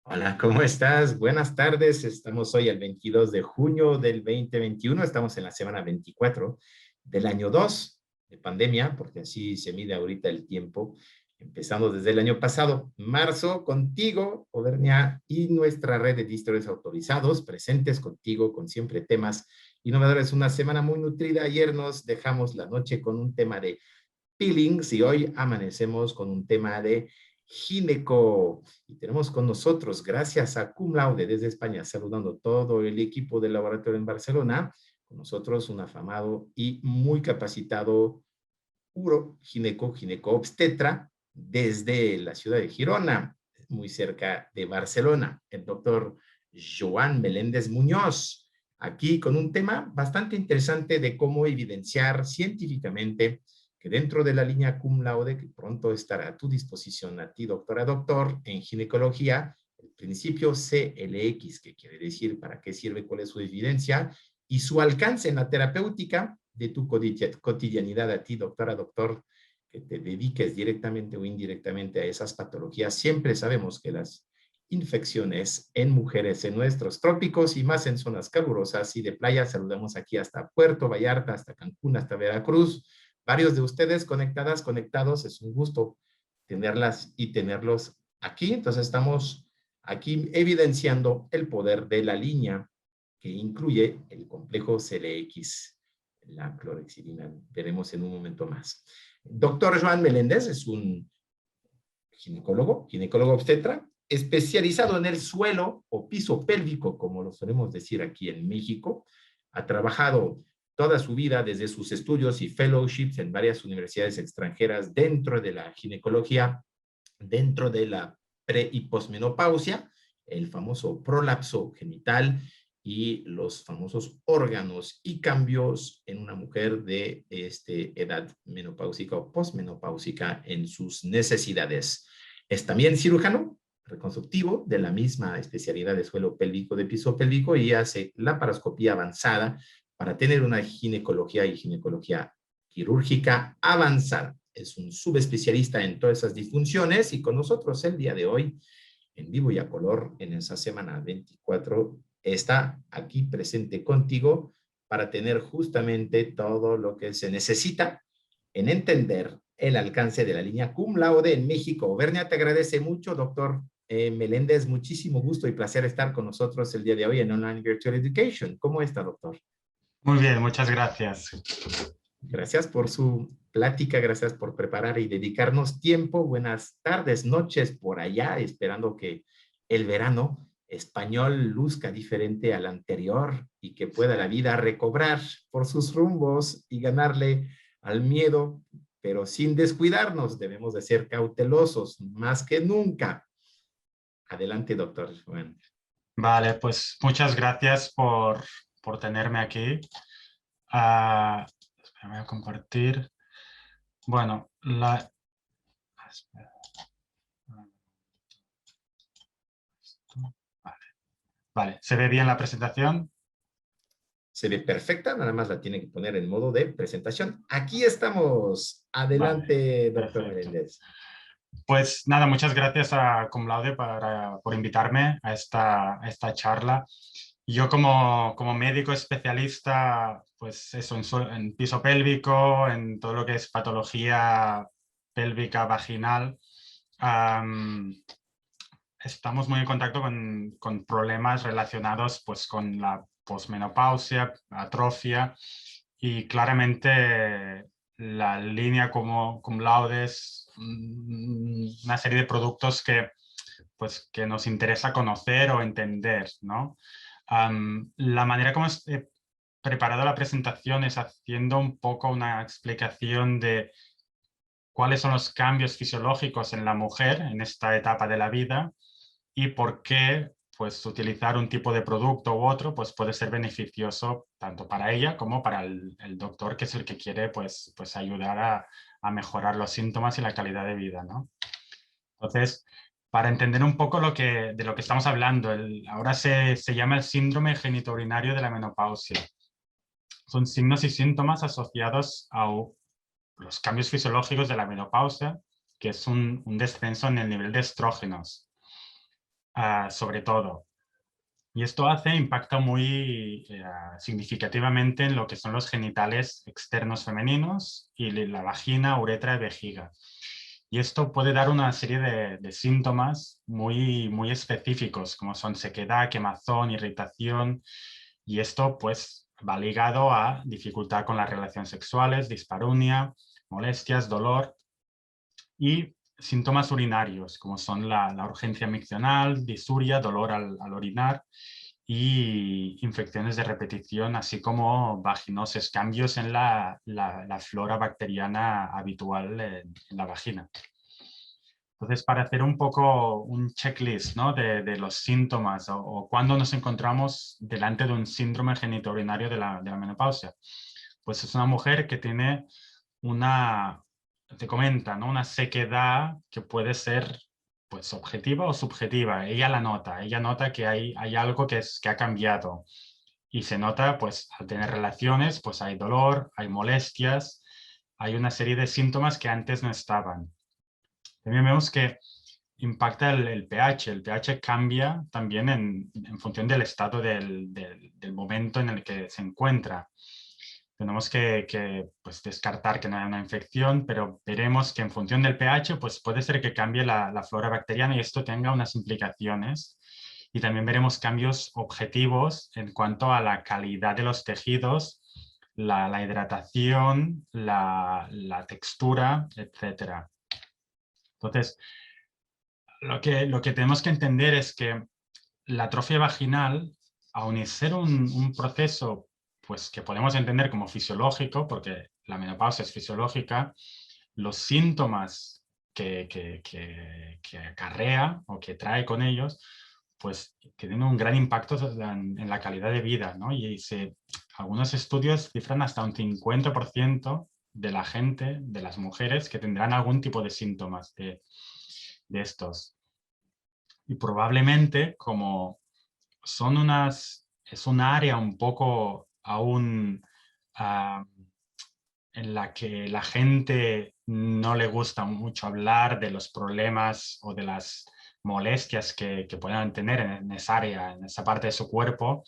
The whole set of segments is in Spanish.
Hola, ¿cómo estás? Buenas tardes. Estamos hoy el 22 de junio del 2021. Estamos en la semana 24 del año 2 de pandemia, porque así se mide ahorita el tiempo, empezando desde el año pasado, marzo, contigo, Auvernia, y nuestra red de distros autorizados, presentes contigo, con siempre temas innovadores. Una semana muy nutrida. Ayer nos dejamos la noche con un tema de peelings y hoy amanecemos con un tema de gineco. Y tenemos con nosotros, gracias a Cum Laude desde España, saludando todo el equipo del laboratorio en Barcelona, con nosotros un afamado y muy capacitado gineco obstetra desde la ciudad de Girona, muy cerca de Barcelona, el doctor Joan Meléndez Muñoz, aquí con un tema bastante interesante de cómo evidenciar científicamente que dentro de la línea cum laude, que pronto estará a tu disposición a ti, doctora, doctor, en ginecología, el principio CLX, que quiere decir para qué sirve, cuál es su evidencia, y su alcance en la terapéutica de tu cotidianidad a ti, doctora, doctor, que te dediques directamente o indirectamente a esas patologías. Siempre sabemos que las infecciones en mujeres en nuestros trópicos y más en zonas calurosas y de playa, saludamos aquí hasta Puerto Vallarta, hasta Cancún, hasta Veracruz, varios de ustedes conectadas, conectados, es un gusto tenerlas y tenerlos aquí. Entonces estamos aquí evidenciando el poder de la línea que incluye el complejo CLX, la clorexidina. Veremos en un momento más. Doctor Joan Meléndez es un ginecólogo obstetra, especializado en el suelo o piso pélvico, como lo solemos decir aquí en México. Ha trabajado toda su vida desde sus estudios y fellowships en varias universidades extranjeras dentro de la ginecología, dentro de la pre y posmenopausia, el famoso prolapso genital y los famosos órganos y cambios en una mujer de edad menopáusica o posmenopáusica en sus necesidades. Es también cirujano reconstructivo de la misma especialidad de suelo pélvico, de piso pélvico, y hace laparoscopía avanzada para tener una ginecología y ginecología quirúrgica avanzada. Es un subespecialista en todas esas disfunciones y con nosotros el día de hoy, en vivo y a color, en esa semana 24, está aquí presente contigo para tener justamente todo lo que se necesita en entender el alcance de la línea cum laude en México. Auvernia, te agradece mucho, doctor Meléndez, muchísimo gusto y placer estar con nosotros el día de hoy en Online Virtual Education. ¿Cómo está, doctor? Muy bien, muchas gracias. Gracias por su plática, gracias por preparar y dedicarnos tiempo. Buenas tardes, noches por allá, esperando que el verano español luzca diferente al anterior y que pueda la vida recobrar por sus rumbos y ganarle al miedo, pero sin descuidarnos. Debemos de ser cautelosos más que nunca. Adelante, doctor Juan. Vale, pues muchas gracias por tenerme aquí. Voy a compartir. Bueno, espera. Vale. Vale, ¿se ve bien la presentación? Se ve perfecta, nada más la tiene que poner en modo de presentación. Aquí estamos. Vale, Adelante, doctor perfecto. Meléndez. Pues nada, muchas gracias a Cum Laude por invitarme a esta charla. Yo como médico especialista, pues eso, en piso pélvico, en todo lo que es patología pélvica vaginal, estamos muy en contacto con problemas relacionados pues, con la posmenopausia, atrofia, y claramente la línea como Cum Laude es una serie de productos que nos interesa conocer o entender, ¿no? La manera como he preparado la presentación es haciendo un poco una explicación de cuáles son los cambios fisiológicos en la mujer en esta etapa de la vida y por qué pues, utilizar un tipo de producto u otro pues, puede ser beneficioso tanto para ella como para el doctor, que es el que quiere pues ayudar a mejorar los síntomas y la calidad de vida, ¿no? Entonces, para entender un poco de lo que estamos hablando, ahora se llama el síndrome genitourinario de la menopausia. Son signos y síntomas asociados a los cambios fisiológicos de la menopausia, que es un descenso en el nivel de estrógenos. sobre todo. Y esto impacta muy significativamente en lo que son los genitales externos femeninos y la vagina, uretra y vejiga. Y esto puede dar una serie de síntomas muy específicos, como son sequedad, quemazón, irritación, y esto pues va ligado a dificultad con las relaciones sexuales, dispareunia, molestias, dolor y síntomas urinarios, como son la urgencia miccional, disuria, dolor al orinar y infecciones de repetición, así como vaginosis, cambios en la flora bacteriana habitual en la vagina. Entonces, para hacer un poco un checklist, ¿no?, de los síntomas o cuando nos encontramos delante de un síndrome genitourinario de la menopausia, pues es una mujer que tiene te comenta, ¿no?, una sequedad que puede ser pues objetiva o subjetiva. Ella nota que hay algo que ha cambiado y se nota pues al tener relaciones, pues hay dolor, hay molestias, hay una serie de síntomas que antes no estaban. También vemos que impacta el pH. El pH cambia también en función del estado del momento en el que se encuentra. Tenemos que pues, descartar que no haya una infección, pero veremos que en función del pH pues, puede ser que cambie la flora bacteriana y esto tenga unas implicaciones. Y también veremos cambios objetivos en cuanto a la calidad de los tejidos, la hidratación, la textura, etc. Entonces, lo que tenemos que entender es que la atrofia vaginal, aun y ser un proceso pues, que podemos entender como fisiológico, porque la menopausia es fisiológica, los síntomas que acarrea o que trae con ellos, pues que tienen un gran impacto en la calidad de vida, ¿no? Y algunos estudios cifran hasta un 50% de la gente, de las mujeres, que tendrán algún tipo de síntomas de estos. Y probablemente, como es un área un poco aún en la que la gente no le gusta mucho hablar de los problemas o de las molestias que puedan tener en esa área, en esa parte de su cuerpo,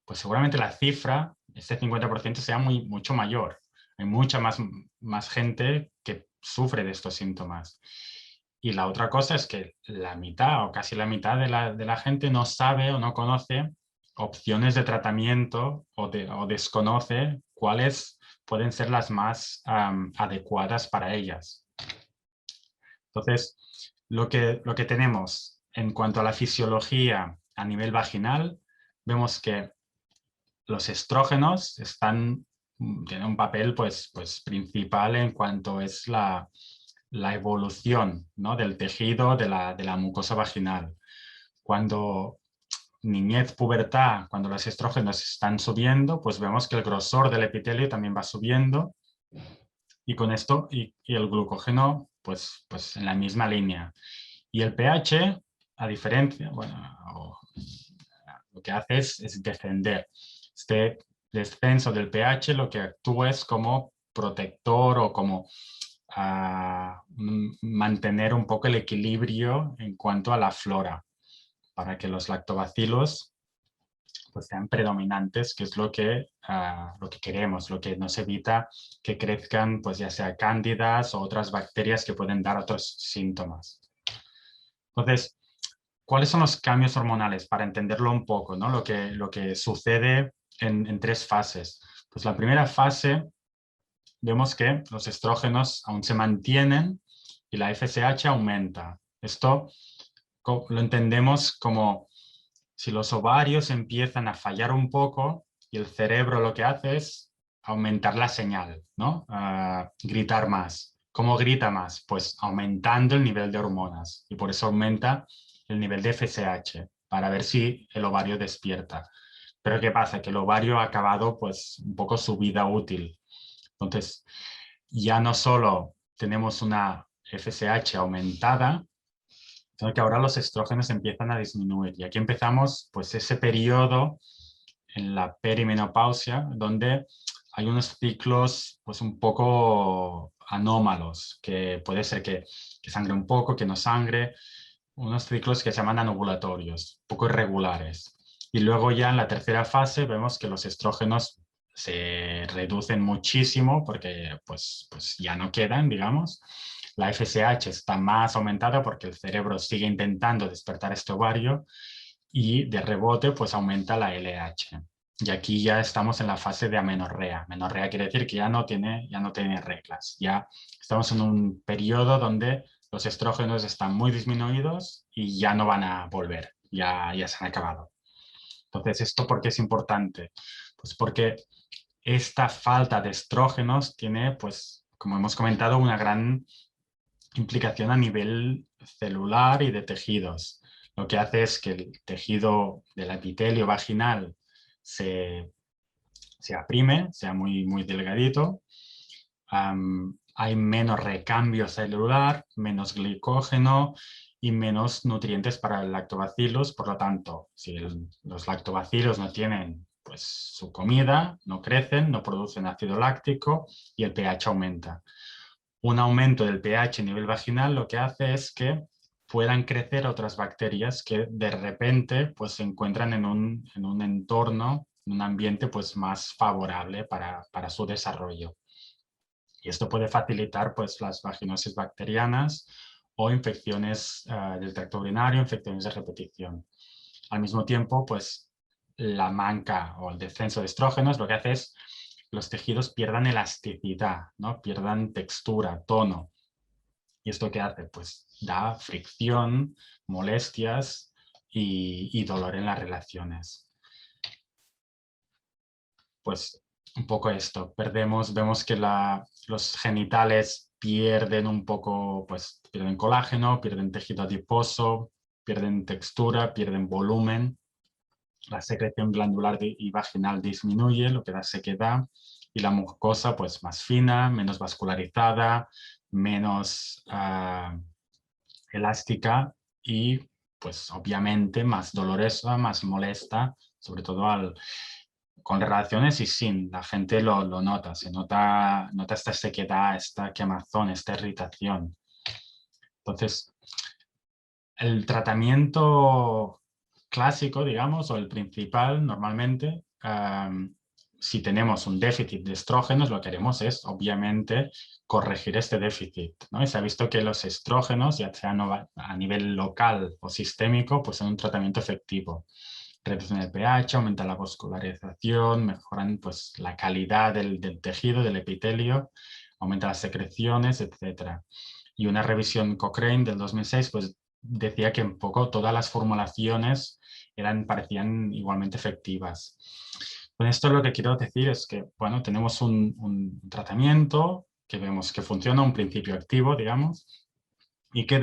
pues seguramente la cifra, este 50%, sea mucho mayor. Hay mucha más gente que sufre de estos síntomas. Y la otra cosa es que la mitad o casi la mitad de la gente no sabe o no conoce opciones de tratamiento o desconoce cuáles pueden ser las más adecuadas para ellas. Entonces, lo que tenemos en cuanto a la fisiología a nivel vaginal, vemos que los estrógenos tienen un papel pues principal en cuanto es la evolución, ¿no?, del tejido de la mucosa vaginal. Cuando niñez, pubertad, cuando los estrógenos están subiendo, pues vemos que el grosor del epitelio también va subiendo y con esto y el glucógeno pues en la misma línea. Y el pH, a diferencia, lo que hace es descender. Este descenso del pH lo que actúa es como protector o como mantener un poco el equilibrio en cuanto a la flora, para que los lactobacilos pues sean predominantes, que es lo que queremos, lo que nos evita que crezcan pues ya sea cándidas o otras bacterias que pueden dar otros síntomas. Entonces, ¿cuáles son los cambios hormonales? Para entenderlo un poco, ¿no? Lo que sucede en tres fases. Pues la primera fase vemos que los estrógenos aún se mantienen y la FSH aumenta. Esto lo entendemos como si los ovarios empiezan a fallar un poco y el cerebro lo que hace es aumentar la señal, ¿no? Gritar más. ¿Cómo grita más? Pues aumentando el nivel de hormonas y por eso aumenta el nivel de FSH para ver si el ovario despierta. Pero ¿qué pasa? Que el ovario ha acabado pues un poco su vida útil. Entonces, ya no solo tenemos una FSH aumentada, sino que ahora los estrógenos empiezan a disminuir. Y aquí empezamos pues ese periodo en la perimenopausia donde hay unos ciclos pues un poco anómalos, que puede ser que sangre un poco, que no sangre, unos ciclos que se llaman anovulatorios, poco irregulares. Y luego ya en la tercera fase vemos que los estrógenos se reducen muchísimo porque pues ya no quedan, digamos. La FSH está más aumentada porque el cerebro sigue intentando despertar este ovario y de rebote pues aumenta la LH. Y aquí ya estamos en la fase de amenorrea. Amenorrea quiere decir que ya no tiene reglas. Ya estamos en un periodo donde los estrógenos están muy disminuidos y ya no van a volver, ya se han acabado. Entonces, ¿esto por qué es importante? Pues porque esta falta de estrógenos tiene, pues, como hemos comentado, una gran implicación a nivel celular y de tejidos. Lo que hace es que el tejido del epitelio vaginal se aprime, sea muy delgadito. Hay menos recambio celular, menos glicógeno y menos nutrientes para el lactobacillus. Por lo tanto, si los lactobacillus no tienen pues, su comida, no crecen, no producen ácido láctico y el pH aumenta. Un aumento del pH a nivel vaginal lo que hace es que puedan crecer otras bacterias que de repente pues, se encuentran en un entorno, en un ambiente pues, más favorable para su desarrollo. Y esto puede facilitar pues, las vaginosis bacterianas o infecciones del tracto urinario, infecciones de repetición. Al mismo tiempo, pues, la manca o el descenso de estrógenos lo que hace es los tejidos pierdan elasticidad, ¿no? Pierdan textura, tono. ¿Y esto qué hace? Pues da fricción, molestias y dolor en las relaciones. Pues un poco esto, vemos que los genitales pierden un poco, pues pierden colágeno, pierden tejido adiposo, pierden textura, pierden volumen, la secreción glandular y vaginal disminuye, lo que da sequedad, y la mucosa pues más fina, menos vascularizada, menos elástica y pues obviamente más dolorosa, más molesta, sobre todo con relaciones y sin. La gente lo nota, nota esta sequedad, esta quemazón, esta irritación. Entonces, el tratamiento clásico, digamos, o el principal normalmente, si tenemos un déficit de estrógenos, lo que haremos es, obviamente, corregir este déficit, ¿no? Y se ha visto que los estrógenos, ya sea a nivel local o sistémico, pues son un tratamiento efectivo. Reducen el pH, aumentan la vascularización, mejoran pues, la calidad del tejido, del epitelio, aumentan las secreciones, etc. Y una revisión Cochrane del 2006 pues, decía que un poco todas las formulaciones parecían igualmente efectivas. Con esto lo que quiero decir es que, bueno, tenemos un tratamiento que vemos que funciona, un principio activo, digamos, y que,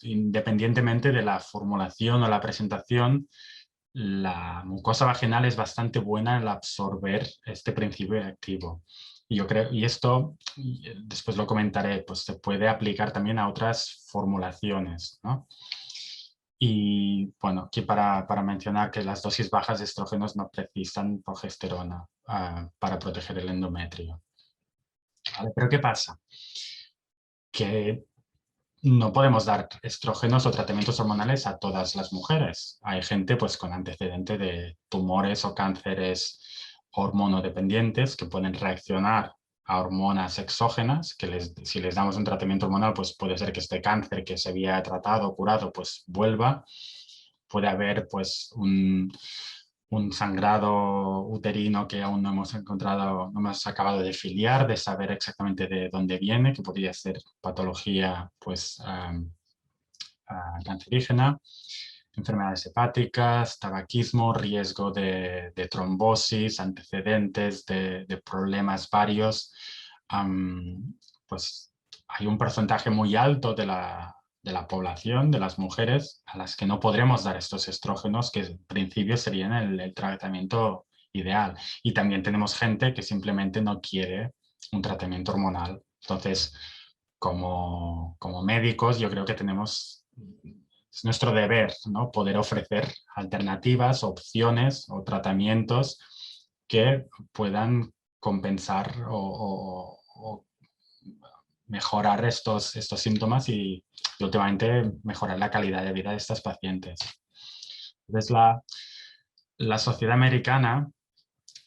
independientemente de la formulación o la presentación, la mucosa vaginal es bastante buena en absorber este principio activo. Y yo creo, y esto, después lo comentaré, pues se puede aplicar también a otras formulaciones, ¿no? Y bueno, aquí para mencionar que las dosis bajas de estrógenos no precisan progesterona para proteger el endometrio. ¿Vale? Pero ¿qué pasa? Que no podemos dar estrógenos o tratamientos hormonales a todas las mujeres. Hay gente pues, con antecedente de tumores o cánceres hormonodependientes que pueden reaccionar a hormonas exógenas, que si les damos un tratamiento hormonal, pues puede ser que este cáncer que se había tratado o curado, pues vuelva. Puede haber pues un sangrado uterino que aún no hemos encontrado, no hemos acabado de filiar, de saber exactamente de dónde viene, que podría ser patología pues, cancerígena, enfermedades hepáticas, tabaquismo, riesgo de trombosis, antecedentes de problemas varios. Pues hay un porcentaje muy alto de la población, de las mujeres, a las que no podremos dar estos estrógenos, que en principio serían el tratamiento ideal. Y también tenemos gente que simplemente no quiere un tratamiento hormonal. Entonces, como médicos, yo creo que es nuestro deber, ¿no? Poder ofrecer alternativas, opciones o tratamientos que puedan compensar o mejorar estos síntomas y últimamente mejorar la calidad de vida de estas pacientes. Entonces, la Sociedad Americana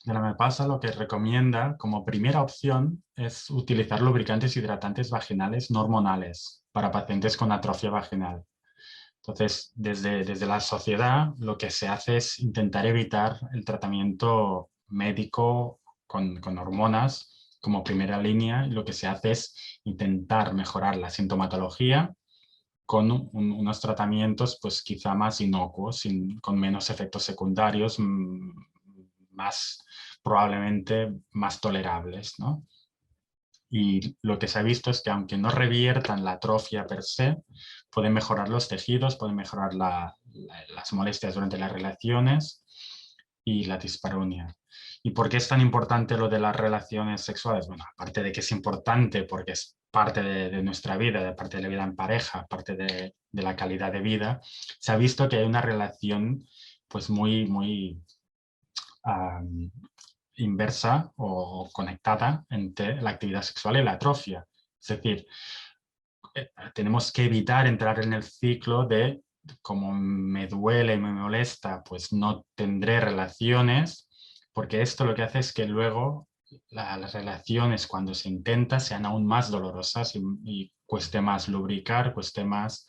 de la Menopausia lo que recomienda como primera opción es utilizar lubricantes hidratantes vaginales no hormonales para pacientes con atrofia vaginal. Entonces, desde la sociedad lo que se hace es intentar evitar el tratamiento médico con hormonas como primera línea. Lo que se hace es intentar mejorar la sintomatología con unos tratamientos pues quizá más inocuos, con menos efectos secundarios, más probablemente más tolerables, ¿no? Y lo que se ha visto es que aunque no reviertan la atrofia per se, pueden mejorar los tejidos, pueden mejorar las molestias durante las relaciones y la dispareunia. ¿Y por qué es tan importante lo de las relaciones sexuales? Bueno, aparte de que es importante porque es parte de nuestra vida, de parte de la vida en pareja, parte de la calidad de vida, se ha visto que hay una relación pues muy inversa o conectada entre la actividad sexual y la atrofia. Es decir, tenemos que evitar entrar en el ciclo de como me duele y me molesta, pues no tendré relaciones, porque esto lo que hace es que luego las relaciones cuando se intenta sean aún más dolorosas y cueste más lubricar, cueste más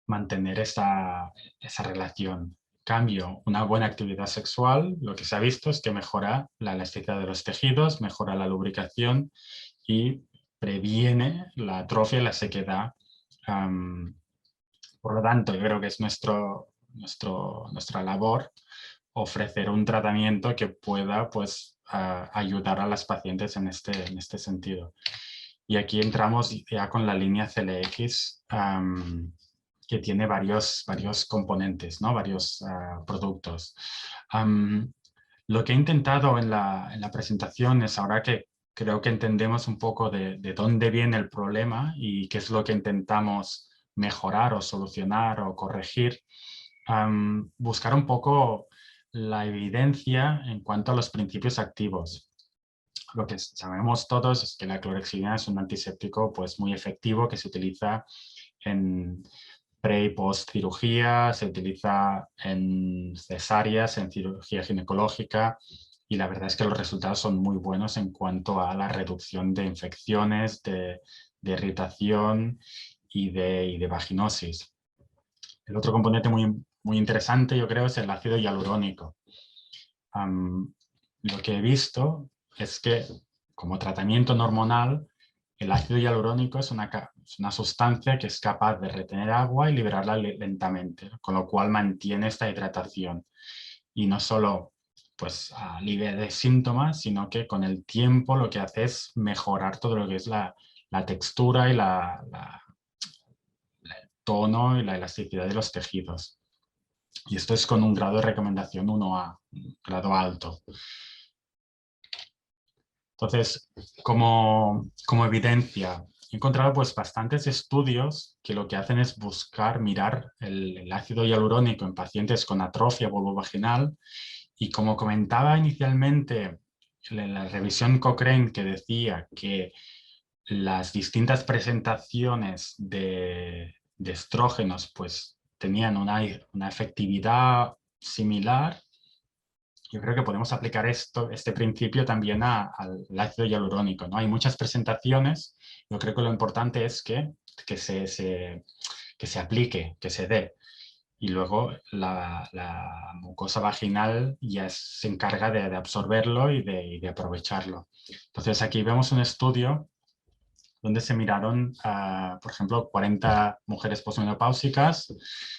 mantener esa relación. Cambio, una buena actividad sexual, lo que se ha visto es que mejora la elasticidad de los tejidos, mejora la lubricación y previene la atrofia y la sequedad. Por lo tanto, yo creo que es nuestra labor ofrecer un tratamiento que pueda pues, ayudar a las pacientes en este sentido. Y aquí entramos ya con la línea CLX, que tiene varios componentes, ¿no? Varios productos. Lo que he intentado en la presentación es, ahora que creo que entendemos un poco de dónde viene el problema y qué es lo que intentamos mejorar o solucionar o corregir, buscar un poco la evidencia en cuanto a los principios activos. Lo que sabemos todos es que la clorhexidina es un antiséptico pues, muy efectivo que se utiliza en pre y post cirugía, se utiliza en cesáreas, en cirugía ginecológica, y la verdad es que los resultados son muy buenos en cuanto a la reducción de infecciones, de irritación y de vaginosis. El otro componente muy interesante, yo creo, es el ácido hialurónico. Lo que he visto es que como tratamiento no hormonal, el ácido hialurónico es una sustancia que es capaz de retener agua y liberarla lentamente, con lo cual mantiene esta hidratación. Y no solo pues, alivia de síntomas, sino que con el tiempo lo que hace es mejorar todo lo que es la textura y el tono y la elasticidad de los tejidos. Y esto es con un grado de recomendación 1A, un grado alto. Entonces, como evidencia, he encontrado pues bastantes estudios que lo que hacen es mirar el ácido hialurónico en pacientes con atrofia vulvovaginal, y como comentaba inicialmente en la revisión Cochrane, que decía que las distintas presentaciones de estrógenos pues tenían una efectividad similar, yo creo que podemos aplicar este principio también al ácido hialurónico, ¿no? Hay muchas presentaciones, yo creo que lo importante es que se aplique, que se dé. Y luego la mucosa vaginal ya se encarga de absorberlo y de aprovecharlo. Entonces aquí vemos un estudio donde se miraron, por ejemplo, 40 mujeres posmenopáusicas,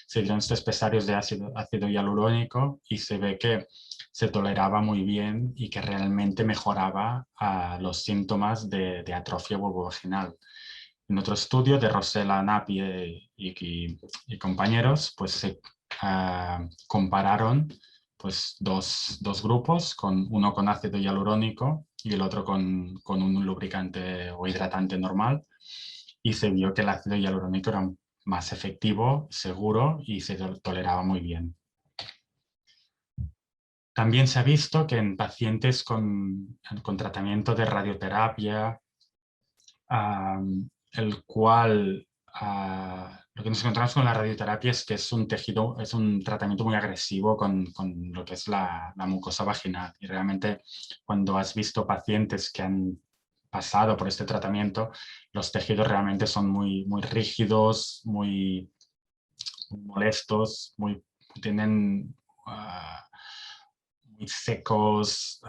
se dieron estos pesarios de ácido hialurónico y se ve que se toleraba muy bien y que realmente mejoraba los síntomas de atrofia vulvovaginal. En otro estudio de Rosella Napi y compañeros, pues se compararon pues, dos grupos, uno con ácido hialurónico y el otro con un lubricante o hidratante normal, y se vio que el ácido hialurónico era más efectivo, seguro y se toleraba muy bien. También se ha visto que en pacientes con tratamiento de radioterapia el cual lo que nos encontramos con la radioterapia es que es un tratamiento muy agresivo con lo que es la mucosa vaginal. Y realmente cuando has visto pacientes que han pasado por este tratamiento, los tejidos realmente son muy, muy rígidos, muy molestos, tienen muy secos,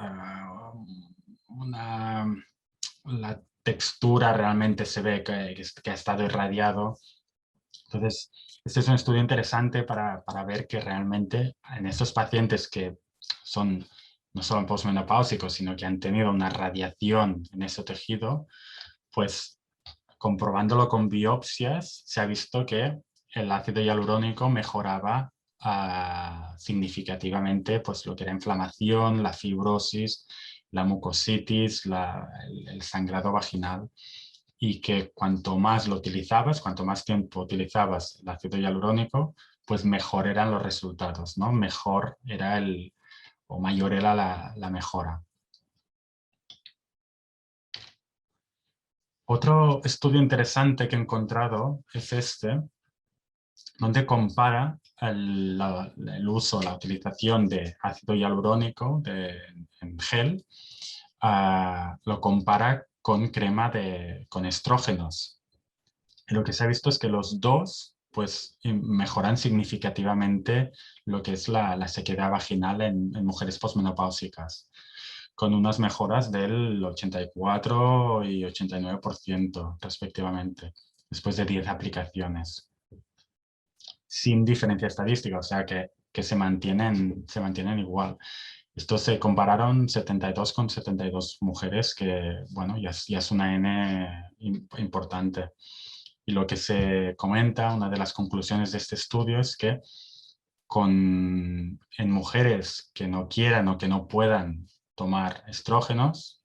la textura realmente se ve que ha estado irradiado. Entonces, este es un estudio interesante para ver que realmente en estos pacientes que son no solo posmenopáusicos, sino que han tenido una radiación en ese tejido, pues comprobándolo con biopsias, se ha visto que el ácido hialurónico mejoraba significativamente pues, lo que era inflamación, la fibrosis, la mucositis, el sangrado vaginal, y que cuanto más lo utilizabas, cuanto más tiempo utilizabas el ácido hialurónico, pues mejor eran los resultados, ¿no? Mejor era o mayor era la mejora. Otro estudio interesante que he encontrado es este, donde compara el uso, la utilización de ácido hialurónico en gel, lo compara con crema con estrógenos. Y lo que se ha visto es que los dos pues, mejoran significativamente lo que es la sequedad vaginal en mujeres posmenopáusicas, con unas mejoras del 84 y 89% respectivamente, después de 10 aplicaciones, sin diferencia estadística, o sea que se mantienen igual. Esto se compararon 72 con 72 mujeres, que bueno, ya es una N importante. Y lo que se comenta, una de las conclusiones de este estudio es que en mujeres que no quieran o que no puedan tomar estrógenos,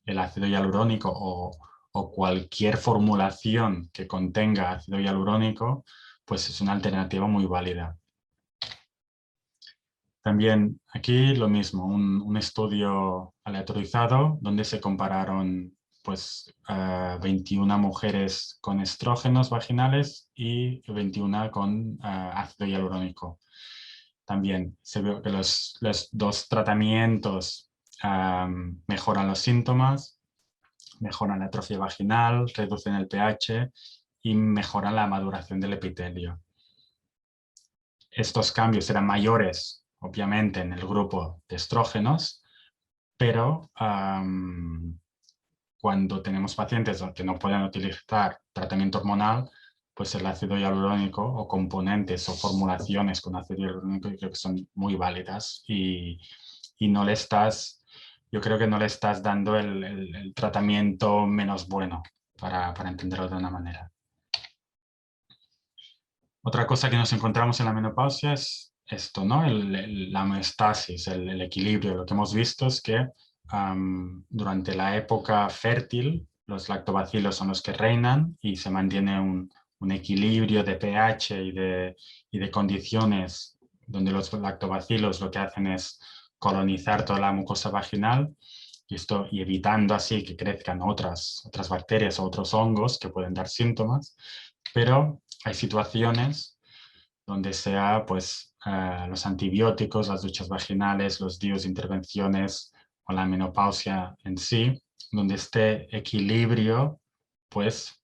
el ácido hialurónico o cualquier formulación que contenga ácido hialurónico, pues es una alternativa muy válida. También aquí lo mismo, un estudio aleatorizado donde se compararon pues, 21 mujeres con estrógenos vaginales y 21 con ácido hialurónico. También se vio que los dos tratamientos mejoran los síntomas, mejoran la atrofia vaginal, reducen el pH y mejoran la maduración del epitelio. Estos cambios eran mayores, obviamente, en el grupo de estrógenos, pero cuando tenemos pacientes que no pueden utilizar tratamiento hormonal, pues el ácido hialurónico o componentes o formulaciones con ácido hialurónico yo creo que son muy válidas y yo creo que no le estás dando el tratamiento menos bueno, para entenderlo de una manera. Otra cosa que nos encontramos en la menopausia es esto, ¿no? La homeostasis, el equilibrio. Lo que hemos visto es que durante la época fértil los lactobacilos son los que reinan y se mantiene un equilibrio de pH y de condiciones donde los lactobacilos lo que hacen es colonizar toda la mucosa vaginal y evitando así que crezcan otras bacterias o otros hongos que pueden dar síntomas, pero hay situaciones donde sea pues, los antibióticos, las duchas vaginales, los DIUs, intervenciones o la menopausia en sí, donde este equilibrio pues,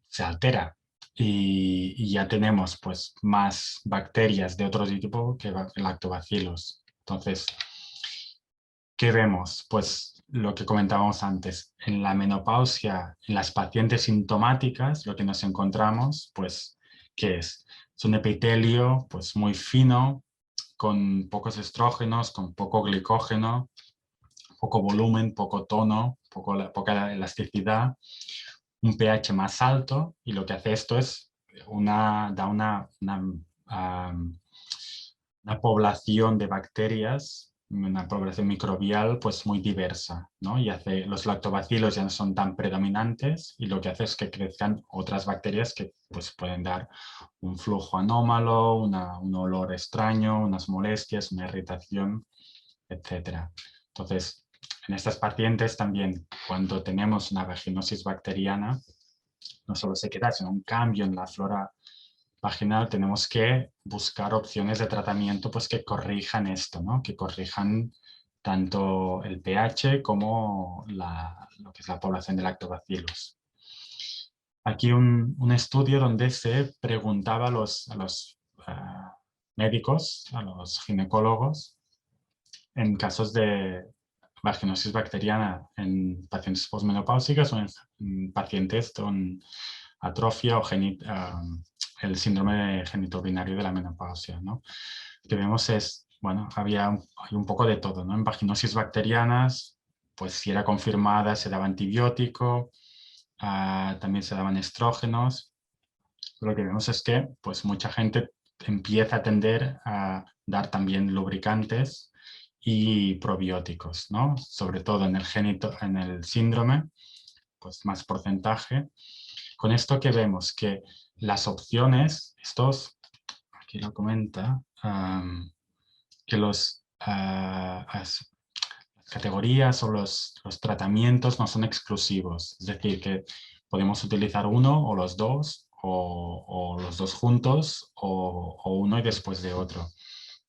se altera y ya tenemos pues, más bacterias de otro tipo que lactobacilos. Entonces, ¿qué vemos? Pues lo que comentábamos antes, en la menopausia, en las pacientes sintomáticas, lo que nos encontramos, pues, ¿qué es? Es un epitelio pues, muy fino, con pocos estrógenos, con poco glicógeno, poco volumen, poco tono, poca elasticidad, un pH más alto, y lo que hace esto es da una población de bacterias una población microbial pues muy diversa, ¿no? Y los lactobacilos ya no son tan predominantes y lo que hace es que crezcan otras bacterias que pues pueden dar un flujo anómalo, un olor extraño, unas molestias, una irritación, etcétera. Entonces, en estas pacientes también, cuando tenemos una vaginosis bacteriana, no solo se queda, sino un cambio en la flora vaginal, tenemos que buscar opciones de tratamiento pues, que corrijan esto, ¿no? Que corrijan tanto el pH como lo que es la población de lactobacilos. Aquí un estudio donde se preguntaba a los médicos, a los ginecólogos, en casos de vaginosis bacteriana en pacientes posmenopáusicas o en pacientes con atrofia o el síndrome genitourinario de la menopausia, ¿no? Lo que vemos es, bueno, hay un poco de todo, ¿no? En vaginosis bacterianas, pues si era confirmada se daba antibiótico, también se daban estrógenos. Lo que vemos es que pues mucha gente empieza a tender a dar también lubricantes y probióticos, ¿no? Sobre todo en el síndrome, pues más porcentaje. Con esto que vemos que las opciones, aquí lo comenta, que las categorías o los tratamientos no son exclusivos, es decir, que podemos utilizar uno o los dos, o los dos juntos, o uno y después de otro.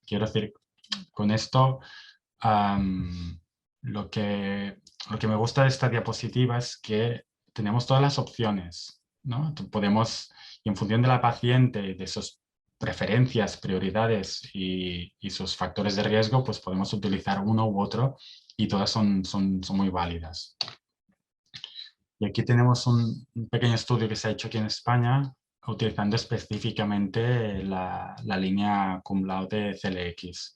Quiero decir, con esto, lo que me gusta de esta diapositiva es que tenemos todas las opciones, ¿no? Podemos, y en función de la paciente, de sus preferencias, prioridades y sus factores de riesgo, pues podemos utilizar uno u otro y todas son muy válidas. Y aquí tenemos un pequeño estudio que se ha hecho aquí en España utilizando específicamente la línea cum laude CLX.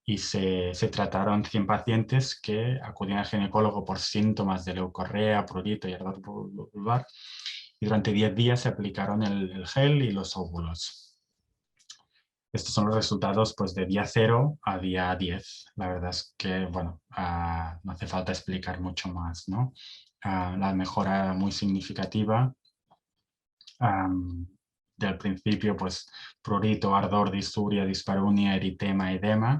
Y se trataron 100 pacientes que acudían al ginecólogo por síntomas de leucorrea, prurito y ardor vulvar. Y durante 10 días se aplicaron el gel y los óvulos. Estos son los resultados pues, de día 0 a día 10. La verdad es que, bueno, no hace falta explicar mucho más, ¿no? La mejora muy significativa. Del principio, pues, prurito, ardor, disuria, dispareunia, eritema, edema,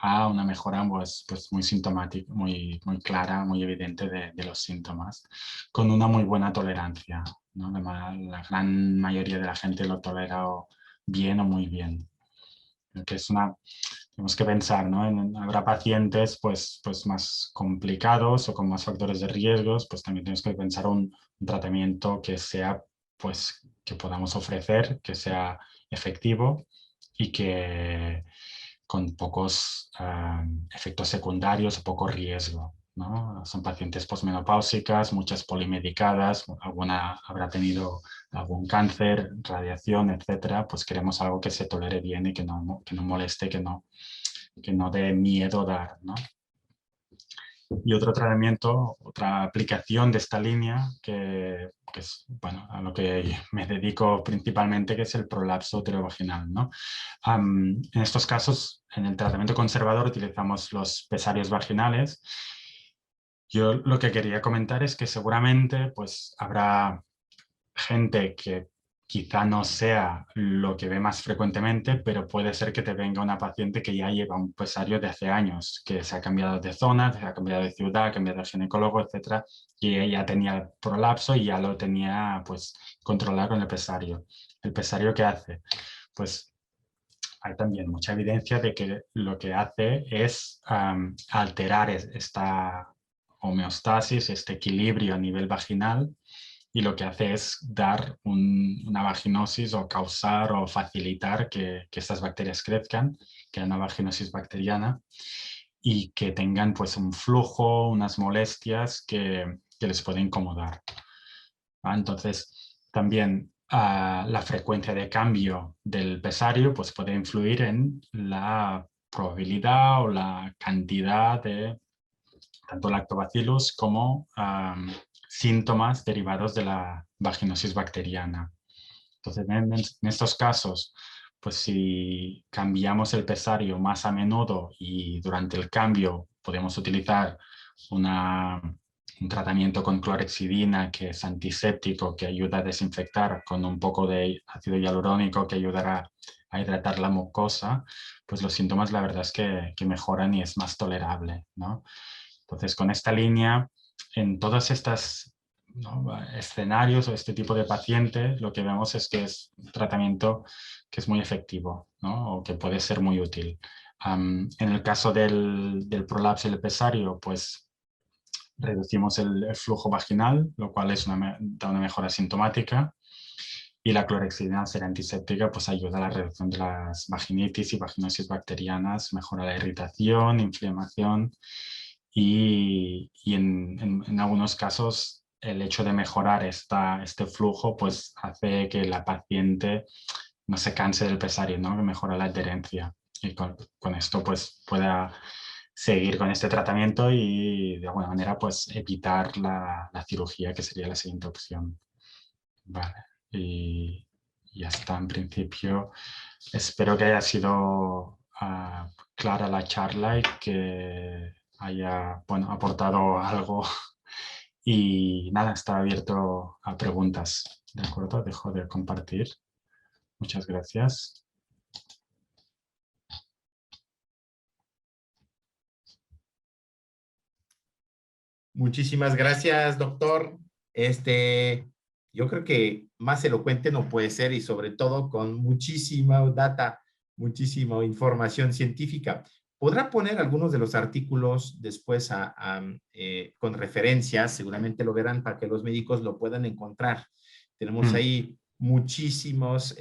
a una mejora pues muy sintomática, muy clara, muy evidente de los síntomas, con una muy buena tolerancia, ¿no? La gran mayoría de la gente lo tolera bien o muy bien. Que tenemos que pensar, ¿no? Habrá pacientes pues más complicados o con más factores de riesgos, pues también tenemos que pensar un tratamiento que sea, pues, que podamos ofrecer, que sea efectivo y que con pocos efectos secundarios o poco riesgo, ¿no? Son pacientes posmenopáusicas, muchas polimedicadas, alguna habrá tenido algún cáncer, radiación, etcétera, pues queremos algo que se tolere bien y que no moleste, que no dé miedo dar, ¿no? Y otro tratamiento, otra aplicación de esta línea, que es bueno, a lo que me dedico principalmente, que es el prolapso uterovaginal, ¿no? En estos casos, en el tratamiento conservador utilizamos los pesarios vaginales. Yo lo que quería comentar es que seguramente pues, habrá gente que quizá no sea lo que ve más frecuentemente, pero puede ser que te venga una paciente que ya lleva un pesario de hace años, que se ha cambiado de zona, se ha cambiado de ciudad, ha cambiado de ginecólogo, etcétera, y ella tenía el prolapso y ya lo tenía pues controlado con el pesario. ¿El pesario qué hace? Pues hay también mucha evidencia de que lo que hace es alterar esta homeostasis, este equilibrio a nivel vaginal, y lo que hace es dar una vaginosis o causar o facilitar que estas bacterias crezcan, que haya una vaginosis bacteriana y que tengan pues un flujo, unas molestias que les pueden incomodar. Entonces, también la frecuencia de cambio del pesario pues, puede influir en la probabilidad o la cantidad de tanto lactobacillus como síntomas derivados de la vaginosis bacteriana. Entonces, en estos casos, pues si cambiamos el pesario más a menudo y durante el cambio podemos utilizar un tratamiento con clorhexidina que es antiséptico, que ayuda a desinfectar, con un poco de ácido hialurónico que ayudará a hidratar la mucosa, pues los síntomas la verdad es que mejoran y es más tolerable, ¿no? Entonces, con esta línea, en todas estas, ¿no?, escenarios o este tipo de pacientes, lo que vemos es que es un tratamiento que es muy efectivo, ¿no?, o que puede ser muy útil. En el caso del prolapso del pesario, pues reducimos el flujo vaginal, lo cual da una mejora sintomática. Y la clorhexidina, al ser antiséptica, pues ayuda a la reducción de las vaginitis y vaginosis bacterianas, mejora la irritación, inflamación y en algunos casos el hecho de mejorar este flujo pues hace que la paciente no se canse del pesario, ¿no?, que mejora la adherencia y con esto pues pueda seguir con este tratamiento y de alguna manera pues evitar la cirugía, que sería la siguiente opción. Vale, y ya está en principio. Espero que haya sido clara la charla y que haya, bueno, aportado algo. Y nada, está abierto a preguntas. ¿De acuerdo? Dejo de compartir. Muchas gracias. Muchísimas gracias, doctor. Yo creo que más elocuente no puede ser y sobre todo con muchísima data, muchísima información científica. ¿Podrá poner algunos de los artículos después con referencias? Seguramente lo verán para que los médicos lo puedan encontrar. Tenemos ahí muchísimos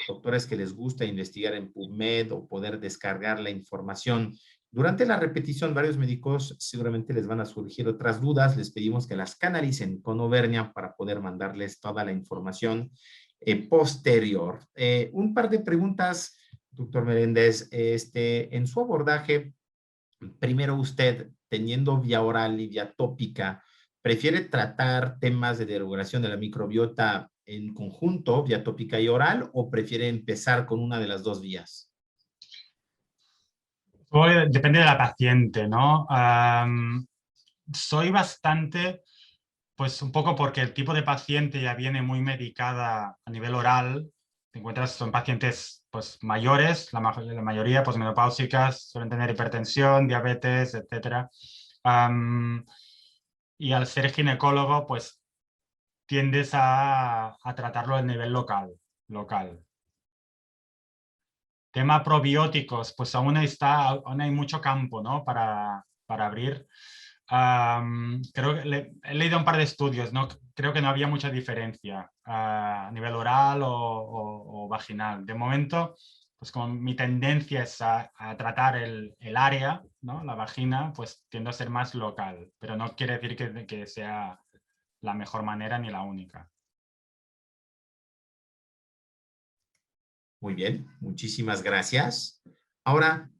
doctores que les gusta investigar en PubMed o poder descargar la información. Durante la repetición, varios médicos seguramente les van a surgir otras dudas. Les pedimos que las canalicen con Auvernia para poder mandarles toda la información posterior. Un par de preguntas, doctor Meléndez. En su abordaje, primero usted, teniendo vía oral y vía tópica, ¿prefiere tratar temas de deregulación de la microbiota en conjunto, vía tópica y oral, o prefiere empezar con una de las dos vías? Depende de la paciente, ¿no? Soy bastante, pues un poco porque el tipo de paciente ya viene muy medicada a nivel oral. Te encuentras, son pacientes pues mayores, la mayoría pues menopáusicas, suelen tener hipertensión, diabetes, etc. Y al ser ginecólogo, pues tiendes a tratarlo a nivel local. Tema probióticos, pues aún hay mucho campo, ¿no?, para abrir. Creo que he leído un par de estudios, ¿no? Creo que no había mucha diferencia a nivel oral o vaginal. De momento, pues como mi tendencia es a tratar el área, ¿no?, la vagina, pues tiendo a ser más local, pero no quiere decir que sea la mejor manera ni la única. Muy bien, muchísimas gracias. Ahora,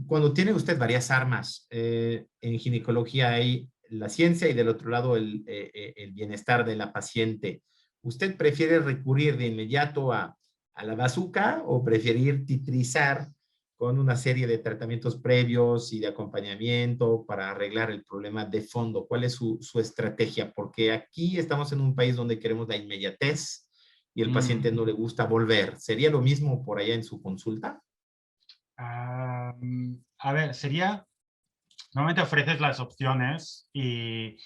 cuando tiene usted varias armas, en ginecología hay la ciencia y del otro lado el bienestar de la paciente. ¿Usted prefiere recurrir de inmediato a la bazuca o preferir titrizar con una serie de tratamientos previos y de acompañamiento para arreglar el problema de fondo? ¿Cuál es su estrategia? Porque aquí estamos en un país donde queremos la inmediatez y el paciente no le gusta volver. ¿Sería lo mismo por allá en su consulta? A ver, normalmente ofreces las opciones y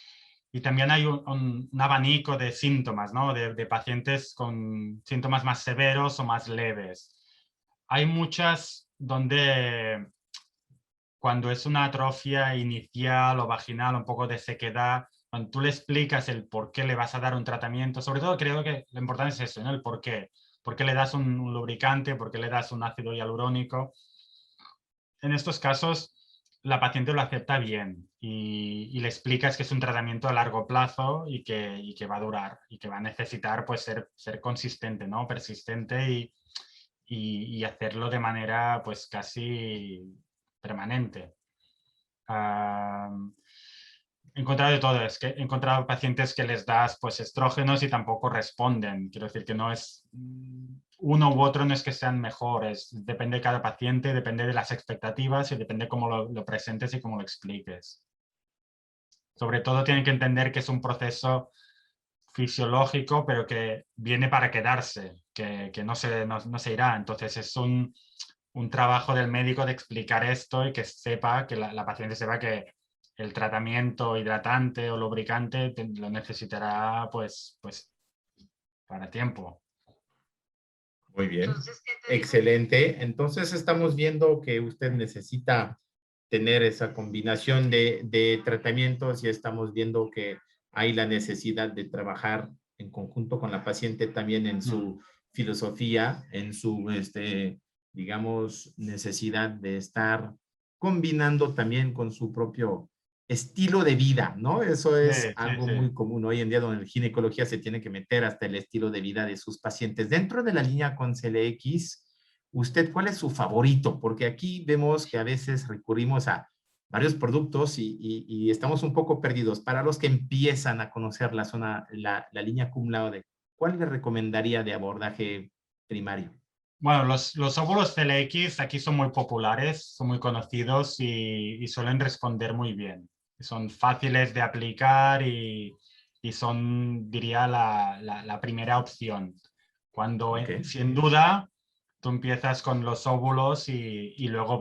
también hay un abanico de síntomas, ¿no?, de pacientes con síntomas más severos o más leves. Hay muchas donde cuando es una atrofia inicial o vaginal, un poco de sequedad, cuando tú le explicas el por qué le vas a dar un tratamiento, sobre todo creo que lo importante es eso, ¿no?, el por qué. ¿Por qué le das un lubricante? ¿Por qué le das un ácido hialurónico? En estos casos, la paciente lo acepta bien y le explicas que es un tratamiento a largo plazo y que va a durar y que va a necesitar pues, ser consistente, ¿no?, persistente y hacerlo de manera pues, casi permanente. He encontrado de todo, es que he encontrado pacientes que les das pues estrógenos y tampoco responden. Quiero decir que no es uno u otro, no es que sean mejores, depende de cada paciente, depende de las expectativas y depende cómo lo presentes y cómo lo expliques. Sobre todo tienen que entender que es un proceso fisiológico, pero que viene para quedarse, que no se irá. Entonces es un trabajo del médico de explicar esto y que sepa, que la paciente sepa que el tratamiento hidratante o lubricante lo necesitará pues para tiempo. Muy bien. Excelente. Entonces estamos viendo que usted necesita tener esa combinación de tratamientos y estamos viendo que hay la necesidad de trabajar en conjunto con la paciente también en su filosofía, en su, digamos, necesidad de estar combinando también con su propio estilo de vida, ¿no? Eso Sí, es sí, algo sí. muy común hoy en día donde en ginecología se tiene que meter hasta el estilo de vida de sus pacientes. Dentro de la línea con CLX, ¿usted cuál es su favorito? Porque aquí vemos que a veces recurrimos a varios productos y estamos un poco perdidos. Para los que empiezan a conocer la zona, la línea cum laude, ¿cuál le recomendaría de abordaje primario? Bueno, los óvulos CLX aquí son muy populares, son muy conocidos y suelen responder muy bien. Son fáciles de aplicar y son, diría, la primera opción. Cuando, Ok, sin duda, tú empiezas con los óvulos y luego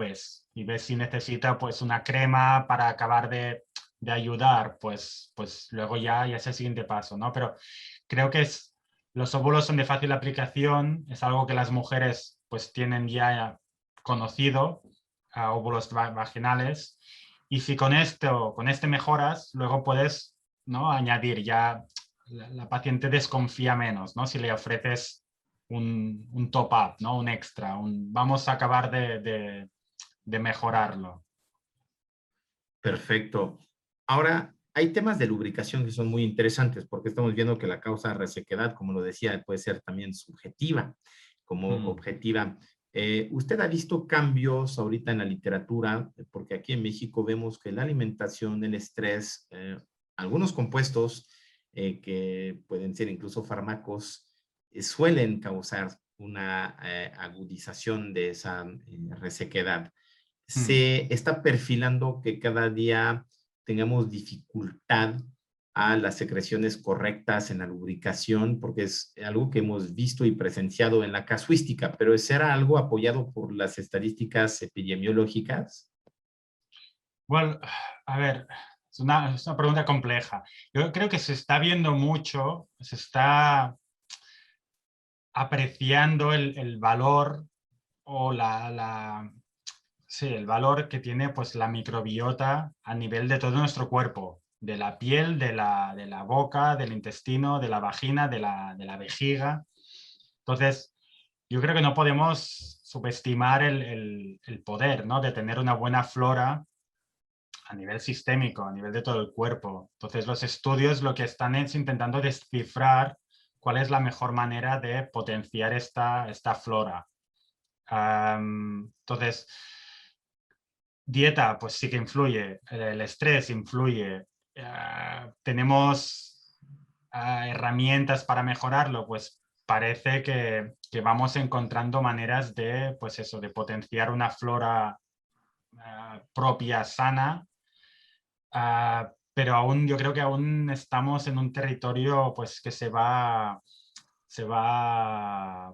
y ves si necesita pues una crema para acabar de ayudar, pues luego ya es el siguiente paso, ¿no? Pero creo que los óvulos son de fácil aplicación, es algo que las mujeres pues tienen ya conocido, óvulos vaginales, y si con este mejoras, luego puedes, ¿no?, añadir ya, la paciente desconfía menos, ¿no? Si le ofreces un top-up, ¿no?, un extra, vamos a acabar de mejorarlo. perfecto. Ahora, hay temas de lubricación que son muy interesantes porque estamos viendo que la causa de resequedad, como lo decía, puede ser también subjetiva como objetiva. ¿Usted ha visto cambios ahorita en la literatura? Porque aquí en México vemos que la alimentación, el estrés, algunos compuestos que pueden ser incluso fármacos, suelen causar una agudización de esa resequedad. Mm. Se está perfilando que cada día tengamos dificultad a las secreciones correctas en la lubricación, porque es algo que hemos visto y presenciado en la casuística, pero ¿será algo apoyado por las estadísticas epidemiológicas? Bueno, a ver, es una pregunta compleja. Yo creo que se está viendo mucho, se está apreciando el valor o sí, el valor que tiene pues la microbiota a nivel de todo nuestro cuerpo, de la piel, de la boca, del intestino, de la vagina, de la vejiga. Entonces, yo creo que no podemos subestimar el poder, ¿no?, de tener una buena flora a nivel sistémico, a nivel de todo el cuerpo. Entonces, los estudios lo que están es intentando descifrar cuál es la mejor manera de potenciar esta flora. Entonces, dieta, pues sí que influye, el estrés influye. Tenemos herramientas para mejorarlo, pues parece que vamos encontrando maneras de, pues eso, de potenciar una flora propia, sana. Pero aún, yo creo que aún estamos en un territorio pues que se va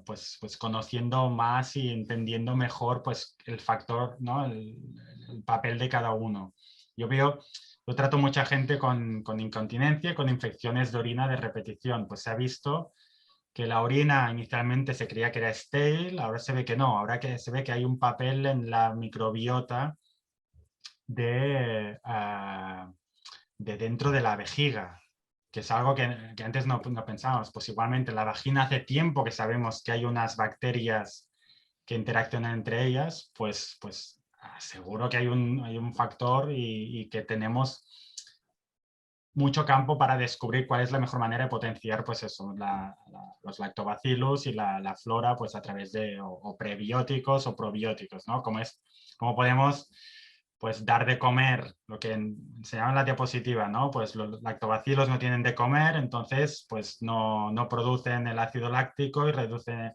pues conociendo más y entendiendo mejor pues el factor, ¿no?, el papel de cada uno. Yo trato mucha gente con incontinencia, con infecciones de orina de repetición. Pues se ha visto que la orina inicialmente se creía que era estéril, ahora se ve que no, ahora que se ve que hay un papel en la microbiota de, de dentro de la vejiga, que es algo que antes no pensábamos. Pues igualmente en la vagina hace tiempo que sabemos que hay unas bacterias que interaccionan entre ellas, pues seguro que hay un factor y que tenemos mucho campo para descubrir cuál es la mejor manera de potenciar pues eso, los lactobacillus y la flora pues a través de o prebióticos o probióticos, ¿no? Como podemos pues dar de comer, lo que enseñaba en la diapositiva, ¿no? Pues los lactobacilos no tienen de comer, entonces pues no producen el ácido láctico y reduce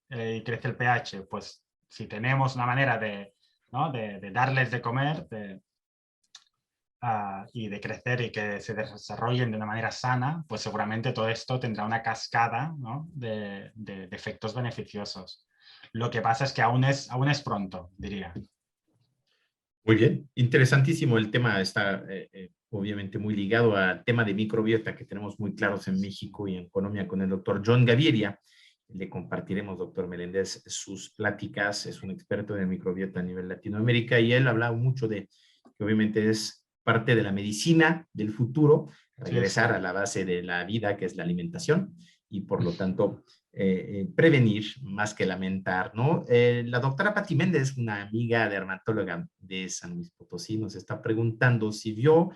y crece el pH. Pues si tenemos una manera de, ¿no? de darles de comer y de crecer y que se desarrollen de una manera sana, pues seguramente todo esto tendrá una cascada, ¿no? de efectos beneficiosos. Lo que pasa es que aún es pronto, diría. Muy bien, interesantísimo el tema, está obviamente muy ligado al tema de microbiota que tenemos muy claros en México y en Colombia con el doctor John Gaviria. Le compartiremos, doctor Meléndez, sus pláticas, es un experto en microbiota a nivel Latinoamérica y él habla mucho de que obviamente es parte de la medicina del futuro, regresar Sí, sí. a la base de la vida, que es la alimentación, y por lo tanto prevenir más que lamentar, ¿no? La doctora Pati Méndez, una amiga dermatóloga de San Luis Potosí, nos está preguntando si vio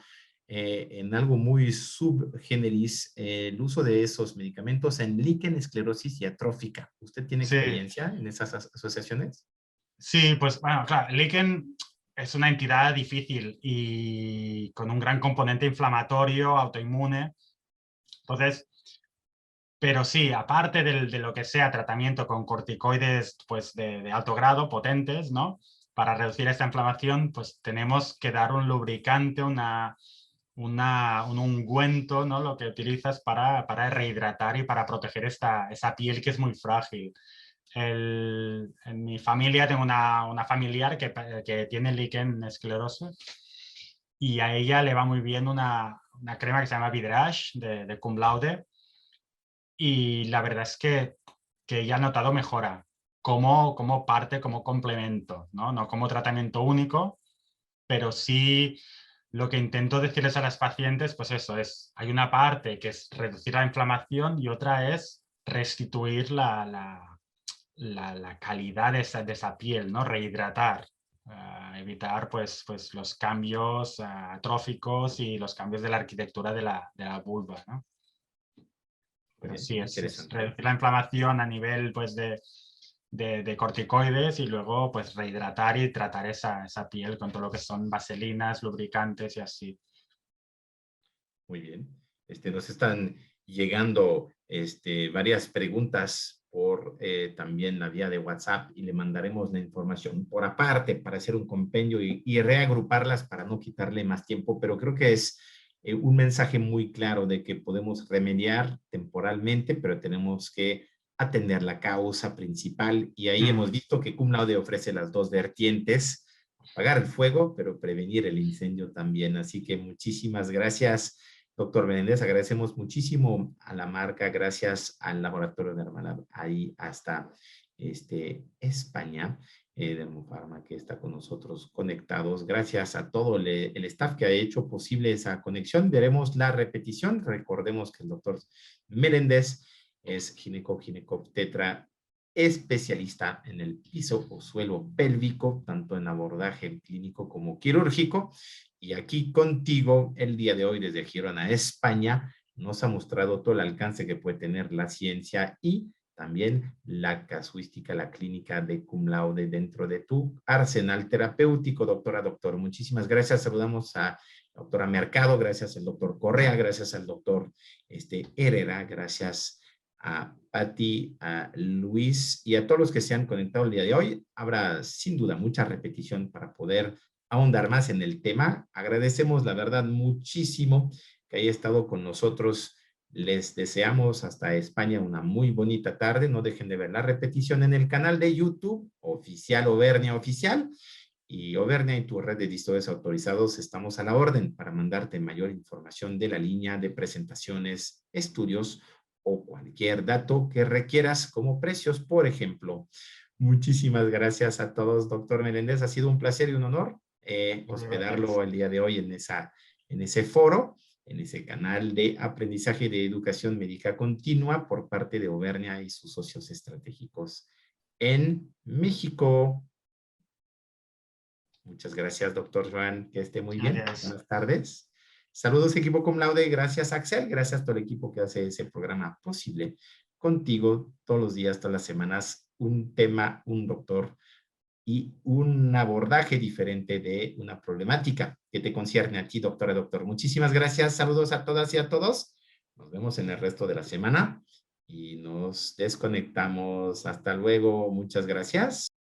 en algo muy subgeneris el uso de esos medicamentos en líquen esclerosis y atrófica. ¿Usted tiene Sí, experiencia en esas asociaciones? sí, pues bueno, claro, el líquen es una entidad difícil y con un gran componente inflamatorio, autoinmune. Entonces, pero sí, aparte de lo que sea tratamiento con corticoides pues de alto grado, potentes, ¿no? Para reducir esta inflamación, pues tenemos que dar un lubricante, un ungüento, ¿no? Lo que utilizas para rehidratar y para proteger esa piel que es muy frágil. En mi familia tengo una familiar que tiene líquen esclerosis y a ella le va muy bien una crema que se llama Vidrage de Cum Laude y la verdad es que ya ha notado mejora como parte, como complemento, ¿no? No como tratamiento único, pero sí lo que intento decirles a las pacientes, pues eso es, hay una parte que es reducir la inflamación y otra es restituir la calidad de esa piel, ¿no? Rehidratar, evitar pues los cambios atróficos y los cambios de la arquitectura de la vulva, ¿no? Muy Pero bien, sí, es interesante. reducir la inflamación a nivel pues, de corticoides y luego pues rehidratar y tratar esa piel con todo lo que son vaselinas, lubricantes y así. Muy bien. Nos están llegando varias preguntas por también la vía de WhatsApp y le mandaremos la información por aparte para hacer un compendio y reagruparlas para no quitarle más tiempo, pero creo que es un mensaje muy claro de que podemos remediar temporalmente, pero tenemos que atender la causa principal y ahí hemos visto que Cum Laude ofrece las dos vertientes, apagar el fuego, pero prevenir el incendio también. Así que muchísimas gracias. Doctor Menéndez, agradecemos muchísimo a la marca, gracias al laboratorio de Hermalab, ahí hasta España, Dermofarma, que está con nosotros conectados. Gracias a todo el staff que ha hecho posible esa conexión. Veremos la repetición. Recordemos que el doctor Meléndez es ginecobstetra especialista en el piso o suelo pélvico, tanto en abordaje clínico como quirúrgico. Y aquí contigo, el día de hoy, desde Girona, España, nos ha mostrado todo el alcance que puede tener la ciencia y también la casuística, la clínica de Cum Laude dentro de tu arsenal terapéutico, doctor. Muchísimas gracias. Saludamos a la doctora Mercado, gracias al doctor Correa, gracias al doctor Herrera, gracias a Pati, a Luis y a todos los que se han conectado el día de hoy. Habrá sin duda mucha repetición para poder ahondar más en el tema. Agradecemos la verdad muchísimo que haya estado con nosotros. Les deseamos hasta España una muy bonita tarde. No dejen de ver la repetición en el canal de YouTube oficial Auvernia Oficial. Y Auvernia y tu red de distores autorizados estamos a la orden para mandarte mayor información de la línea de presentaciones, estudios o cualquier dato que requieras como precios, por ejemplo. Muchísimas gracias a todos, doctor Meléndez. Ha sido un placer y un honor hospedarlo el día de hoy en ese foro, en ese canal de aprendizaje de educación médica continua por parte de Auvernia y sus socios estratégicos en México. Muchas gracias, doctor Joan. Que esté muy bien. Gracias. Buenas tardes. Saludos, equipo Cum Laude. Gracias, Axel. Gracias a todo el equipo que hace ese programa posible. Contigo, todos los días, todas las semanas, un tema, un doctor, y un abordaje diferente de una problemática que te concierne a ti, doctora, doctor. Muchísimas gracias. Saludos a todas y a todos. Nos vemos en el resto de la semana y nos desconectamos. Hasta luego. Muchas gracias.